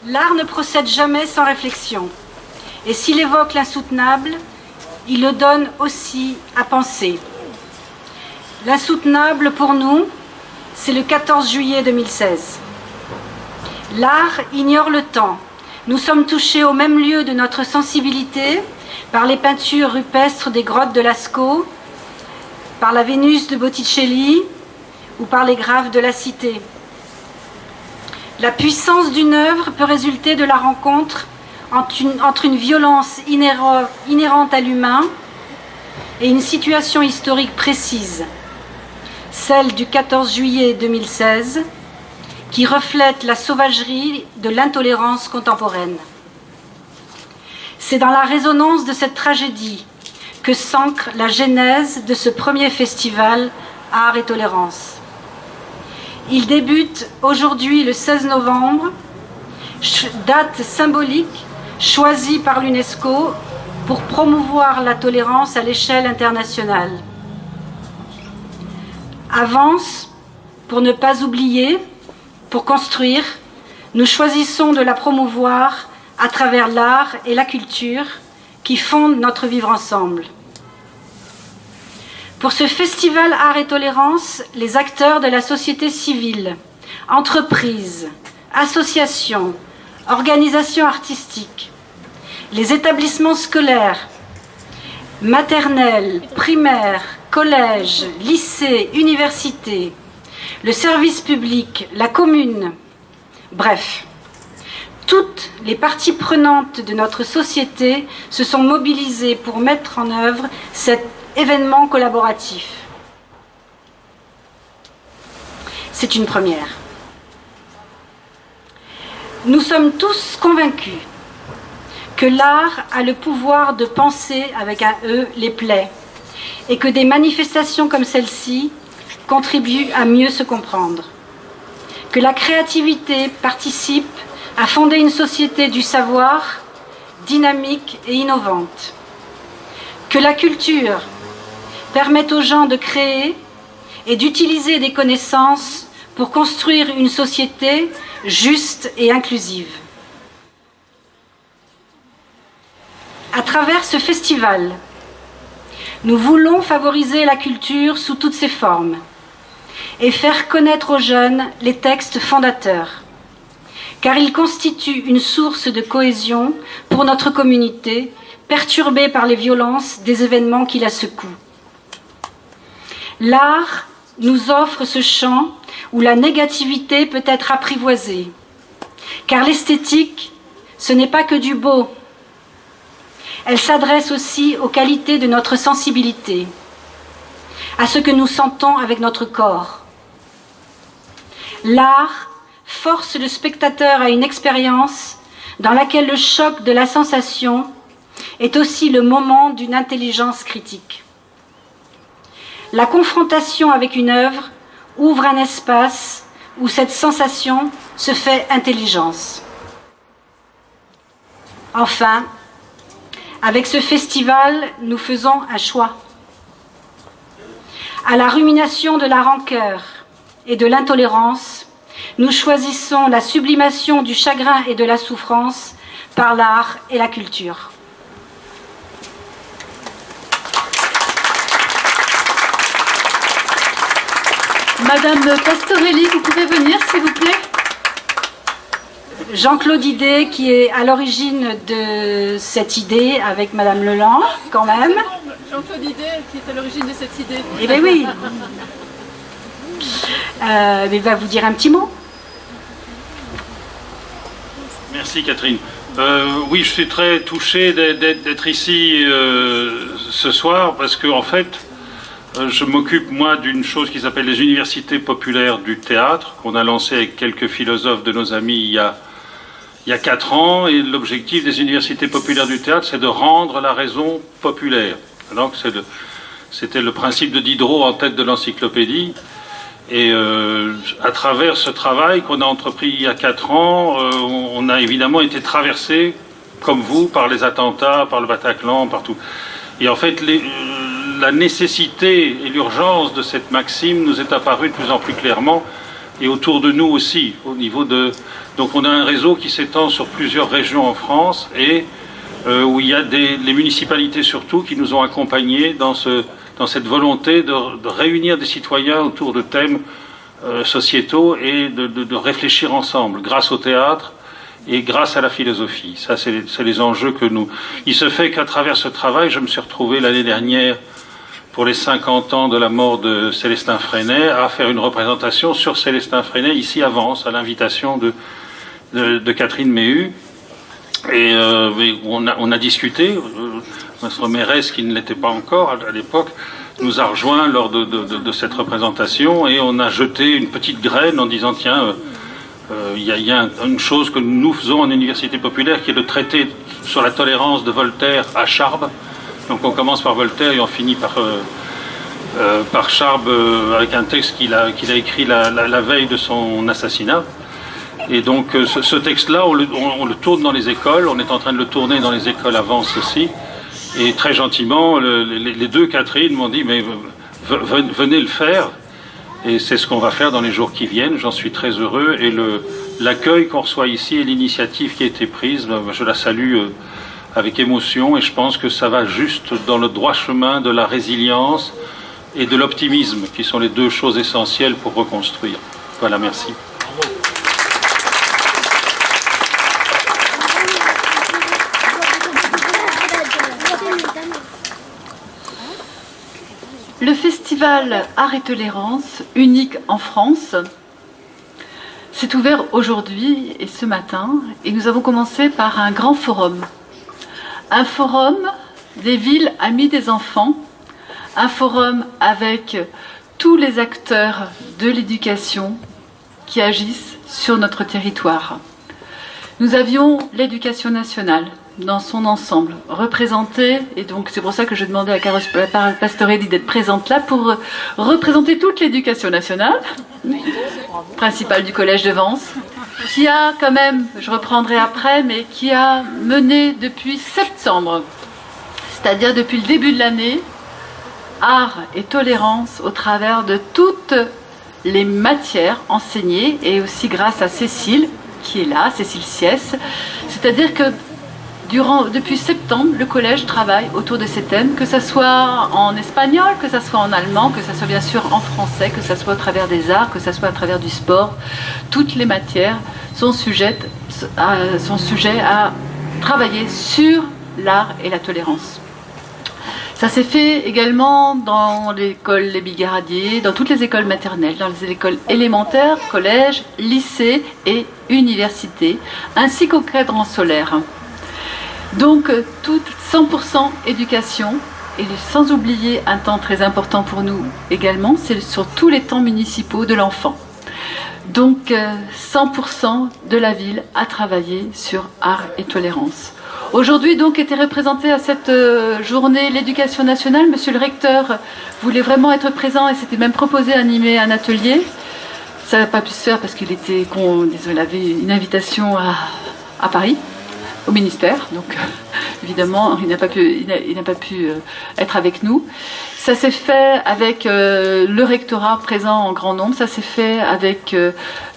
L'art ne procède jamais sans réflexion. Et s'il évoque l'insoutenable, il le donne aussi à penser. L'insoutenable pour nous, c'est le 14 juillet 2016. L'art ignore le temps. Nous sommes touchés au même lieu de notre sensibilité par les peintures rupestres des grottes de Lascaux, par la Vénus de Botticelli ou par les graphes de la Cité. La puissance d'une œuvre peut résulter de la rencontre entre une violence inhérente à l'humain et une situation historique précise, celle du 14 juillet 2016, qui reflète la sauvagerie de l'intolérance contemporaine. C'est dans la résonance de cette tragédie que s'ancre la genèse de ce premier festival Art et Tolérance. Il débute aujourd'hui le 16 novembre, date symbolique choisie par l'UNESCO pour promouvoir la tolérance à l'échelle internationale. Avance pour ne pas oublier, pour construire, nous choisissons de la promouvoir à travers l'art et la culture qui fondent notre vivre ensemble. Pour ce festival Art et Tolérance, les acteurs de la société civile, entreprises, associations, organisations artistiques, les établissements scolaires, maternelles, primaires, collèges, lycées, universités, le service public, la commune, bref, toutes les parties prenantes de notre société se sont mobilisées pour mettre en œuvre cet événement collaboratif. C'est une première. Nous sommes tous convaincus que l'art a le pouvoir de panser avec un E les plaies et que des manifestations comme celle-ci contribuent à mieux se comprendre. Que la créativité participe à fonder une société du savoir dynamique et innovante. Que la culture permet aux gens de créer et d'utiliser des connaissances pour construire une société juste et inclusive. À travers ce festival, nous voulons favoriser la culture sous toutes ses formes et faire connaître aux jeunes les textes fondateurs, car ils constituent une source de cohésion pour notre communauté, perturbée par les violences des événements qui la secouent. L'art nous offre ce champ où la négativité peut être apprivoisée, car l'esthétique, ce n'est pas que du beau. Elle s'adresse aussi aux qualités de notre sensibilité, à ce que nous sentons avec notre corps. L'art force le spectateur à une expérience dans laquelle le choc de la sensation est aussi le moment d'une intelligence critique. La confrontation avec une œuvre ouvre un espace où cette sensation se fait intelligence. Enfin, avec ce festival, nous faisons un choix. À la rumination de la rancœur et de l'intolérance, nous choisissons la sublimation du chagrin et de la souffrance par l'art et la culture. Madame Pastorelli, vous pouvez venir, s'il vous plaît? Jean-Claude Idée, qui est à l'origine de cette idée, avec Madame Leland, quand même. Jean-Claude Idée, qui est à l'origine de cette idée. Eh bien oui. Il va vous dire un petit mot. Merci Catherine. Oui, je suis très touché d'être ici ce soir parce que en fait, je m'occupe moi d'une chose qui s'appelle les universités populaires du théâtre qu'on a lancé avec quelques philosophes de nos amis il y a 4 ans, et l'objectif des universités populaires du théâtre, c'est de rendre la raison populaire. Donc c'était le principe de Diderot en tête de l'encyclopédie. Et à travers ce travail qu'on a entrepris il y a 4 ans, on a évidemment été traversé, comme vous, par les attentats, par le Bataclan, partout. Et en fait, la nécessité et l'urgence de cette maxime nous est apparue de plus en plus clairement, et autour de nous aussi, au niveau de... Donc on a un réseau qui s'étend sur plusieurs régions en France, et où il y a les municipalités surtout qui nous ont accompagnés dans cette volonté de réunir des citoyens autour de thèmes sociétaux et de réfléchir ensemble, grâce au théâtre et grâce à la philosophie. Ça, c'est les enjeux que nous... Il se fait qu'à travers ce travail, je me suis retrouvé l'année dernière, pour les 50 ans de la mort de Célestin Freinet, à faire une représentation sur Célestin Freinet, ici à Vence, à l'invitation de Catherine Méhu. Et on a discuté. Notre mairesse, qui ne l'était pas encore à l'époque, nous a rejoints lors de cette représentation, et on a jeté une petite graine en disant tiens, il y a une chose que nous faisons en université populaire, qui est le traité sur la tolérance de Voltaire à Charb. Donc on commence par Voltaire et on finit par Charb, avec un texte qu'il a écrit la veille de son assassinat. Et donc ce texte-là, on le tourne dans les écoles. On est en train de le tourner dans les écoles à Vence aussi. Et très gentiment, les deux Catherine m'ont dit mais venez le faire. Et c'est ce qu'on va faire dans les jours qui viennent. J'en suis très heureux. Et l'accueil qu'on reçoit ici et l'initiative qui a été prise, je la salue avec émotion. Et je pense que ça va juste dans le droit chemin de la résilience et de l'optimisme, qui sont les deux choses essentielles pour reconstruire. Voilà, merci. Le festival Art et Tolérance, unique en France, s'est ouvert aujourd'hui et ce matin, et nous avons commencé par un grand forum. Un forum des villes amies des enfants, un forum avec tous les acteurs de l'éducation qui agissent sur notre territoire. Nous avions l'éducation nationale dans son ensemble, représentée, et donc c'est pour ça que je demandais à Carole Pastorelli d'être présente là pour représenter toute l'éducation nationale, principale du Collège de Vence, qui a quand même, je reprendrai après, mais qui a mené depuis septembre, c'est-à-dire depuis le début de l'année, art et tolérance au travers de toutes les matières enseignées, et aussi grâce à Cécile, qui est là, Cécile Siès, c'est-à-dire que depuis septembre, le collège travaille autour de ces thèmes, que ce soit en espagnol, que ce soit en allemand, que ce soit bien sûr en français, que ce soit au travers des arts, que ce soit à travers du sport. Toutes les matières sont sujettes à travailler sur l'art et la tolérance. Ça s'est fait également dans l'école Les Bigaradiers, dans toutes les écoles maternelles, dans les écoles élémentaires, collèges, lycées et universités, ainsi qu'au cadran solaire. Donc, toute 100% éducation, et sans oublier un temps très important pour nous également, c'est sur tous les temps municipaux de l'enfant. Donc, 100% de la ville a travaillé sur art et tolérance. Aujourd'hui, donc, était représenté à cette journée l'éducation nationale. Monsieur le recteur voulait vraiment être présent et s'était même proposé d'animer un atelier. Ça n'a pas pu se faire parce qu'il avait une invitation à Paris, au ministère, donc évidemment il n'a pas pu être avec nous. Ça s'est fait avec le rectorat présent en grand nombre, ça s'est fait avec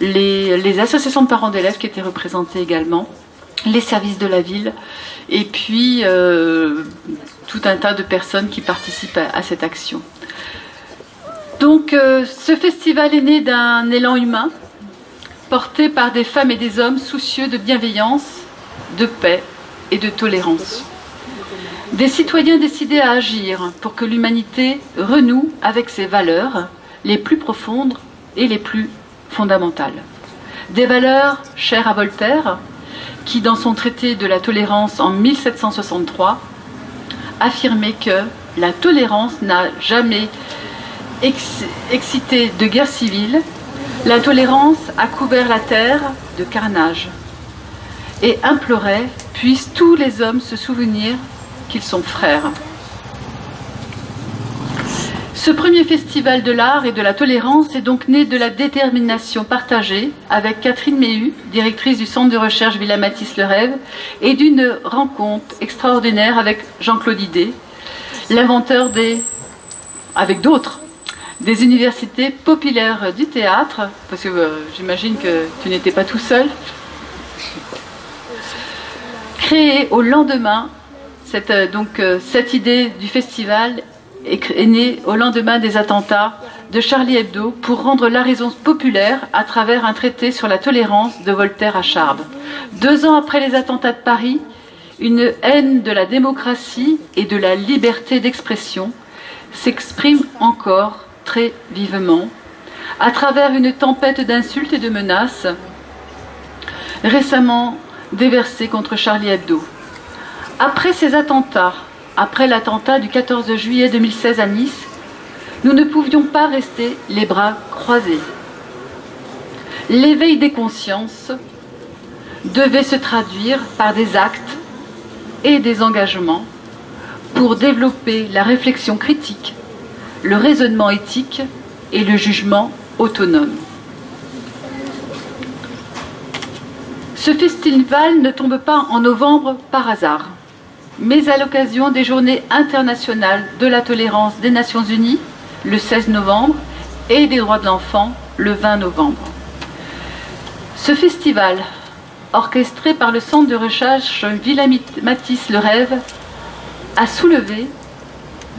les associations de parents d'élèves qui étaient représentées également, les services de la ville, et puis tout un tas de personnes qui participent à cette action. Donc ce festival est né d'un élan humain, porté par des femmes et des hommes soucieux de bienveillance, de paix et de tolérance. Des citoyens décidés à agir pour que l'humanité renoue avec ses valeurs les plus profondes et les plus fondamentales. Des valeurs chères à Voltaire, qui dans son traité de la tolérance en 1763 affirmait que la tolérance n'a jamais excité de guerre civile, la tolérance a couvert la terre de carnage, et implorait « Puissent tous les hommes se souvenir qu'ils sont frères ». Ce premier festival de l'art et de la tolérance est donc né de la détermination partagée avec Catherine Méhu, directrice du centre de recherche Villa Matisse-Le Rêve, et d'une rencontre extraordinaire avec Jean-Claude Idé, l'inventeur des avec d'autres, des universités populaires du théâtre, parce que j'imagine que tu n'étais pas tout seul, créé au lendemain, cette idée du festival est née au lendemain des attentats de Charlie Hebdo pour rendre la raison populaire à travers un traité sur la tolérance de Voltaire à Charb. 2 ans après les attentats de Paris, une haine de la démocratie et de la liberté d'expression s'exprime encore très vivement à travers une tempête d'insultes et de menaces récemment déversées contre Charlie Hebdo. Après ces attentats, après l'attentat du 14 juillet 2016 à Nice, nous ne pouvions pas rester les bras croisés. L'éveil des consciences devait se traduire par des actes et des engagements pour développer la réflexion critique, le raisonnement éthique et le jugement autonome. Ce festival ne tombe pas en novembre par hasard, mais à l'occasion des Journées internationales de la tolérance des Nations Unies, le 16 novembre, et des droits de l'enfant, le 20 novembre. Ce festival, orchestré par le Centre de recherche Villa-Matisse Le Rêve, a soulevé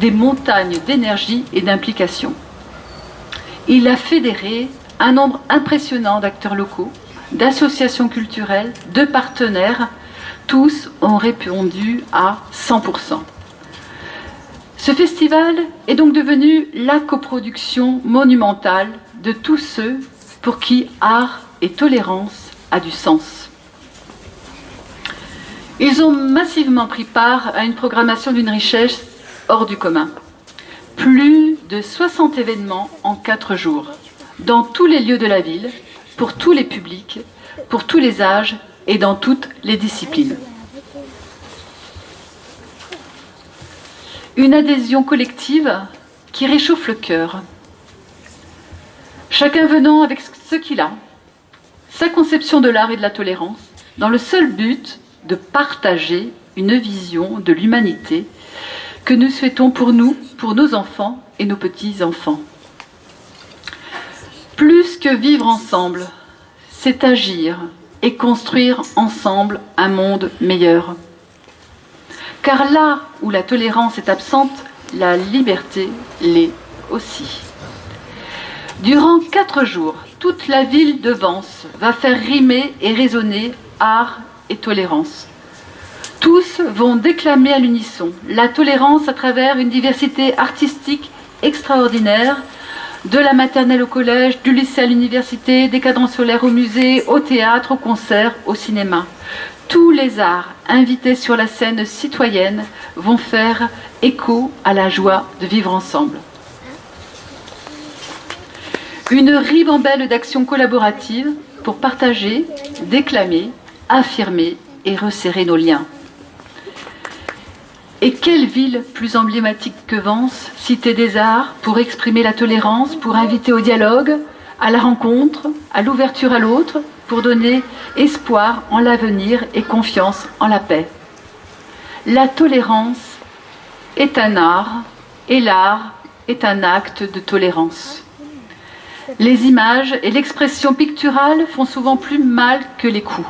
des montagnes d'énergie et d'implication. Il a fédéré un nombre impressionnant d'acteurs locaux, d'associations culturelles, de partenaires. Tous ont répondu à 100%. Ce festival est donc devenu la coproduction monumentale de tous ceux pour qui art et tolérance a du sens. Ils ont massivement pris part à une programmation d'une richesse hors du commun. Plus de 60 événements en 4 jours, dans tous les lieux de la ville, pour tous les publics, pour tous les âges et dans toutes les disciplines. Une adhésion collective qui réchauffe le cœur. Chacun venant avec ce qu'il a, sa conception de l'art et de la tolérance, dans le seul but de partager une vision de l'humanité que nous souhaitons pour nous, pour nos enfants et nos petits-enfants. Plus que vivre ensemble, c'est agir et construire ensemble un monde meilleur. Car là où la tolérance est absente, la liberté l'est aussi. Durant 4 jours, toute la ville de Vence va faire rimer et résonner art et tolérance. Tous vont déclamer à l'unisson la tolérance à travers une diversité artistique extraordinaire, de la maternelle au collège, du lycée à l'université, des cadrans solaires au musée, au théâtre, au concert, au cinéma. Tous les arts invités sur la scène citoyenne vont faire écho à la joie de vivre ensemble. Une ribambelle d'actions collaboratives pour partager, déclamer, affirmer et resserrer nos liens. Et quelle ville plus emblématique que Vence, cité des arts, pour exprimer la tolérance, pour inviter au dialogue, à la rencontre, à l'ouverture à l'autre, pour donner espoir en l'avenir et confiance en la paix. La tolérance est un art et l'art est un acte de tolérance. Les images et l'expression picturale font souvent plus mal que les coups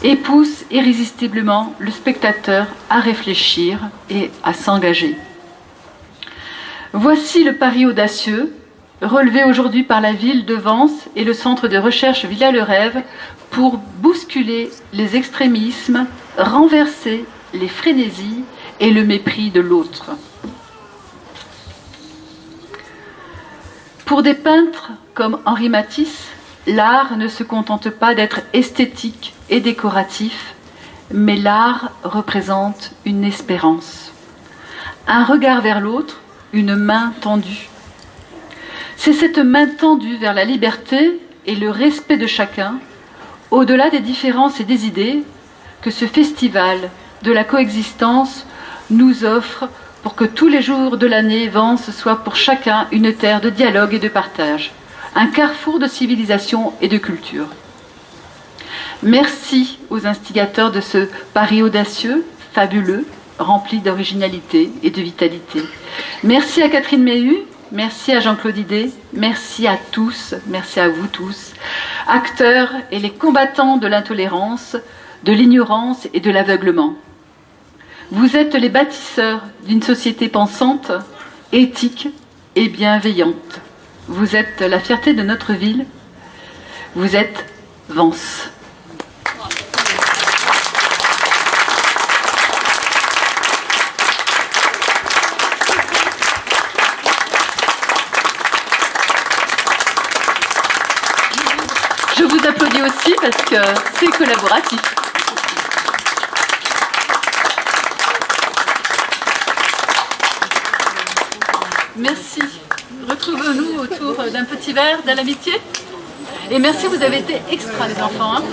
et poussent irrésistiblement le spectateur à réfléchir et à s'engager. Voici le pari audacieux relevé aujourd'hui par la ville de Vence et le centre de recherche Villa Le Rêve pour bousculer les extrémismes, renverser les frénésies et le mépris de l'autre. Pour des peintres comme Henri Matisse, l'art ne se contente pas d'être esthétique et décoratif, mais l'art représente une espérance, un regard vers l'autre, une main tendue. C'est cette main tendue vers la liberté et le respect de chacun, au-delà des différences et des idées, que ce festival de la coexistence nous offre pour que tous les jours de l'année Vence soit pour chacun une terre de dialogue et de partage, un carrefour de civilisation et de culture. Merci aux instigateurs de ce pari audacieux, fabuleux, rempli d'originalité et de vitalité. Merci à Catherine Méhu, merci à Jean-Claude Idé, merci à tous, merci à vous tous, acteurs et les combattants de l'intolérance, de l'ignorance et de l'aveuglement. Vous êtes les bâtisseurs d'une société pensante, éthique et bienveillante. Vous êtes la fierté de notre ville. Vous êtes Vence. Je vous applaudis aussi parce que c'est collaboratif. Merci. Retrouvons-nous autour d'un petit verre de l'amitié. Et merci, vous avez été extra les enfants. Hein.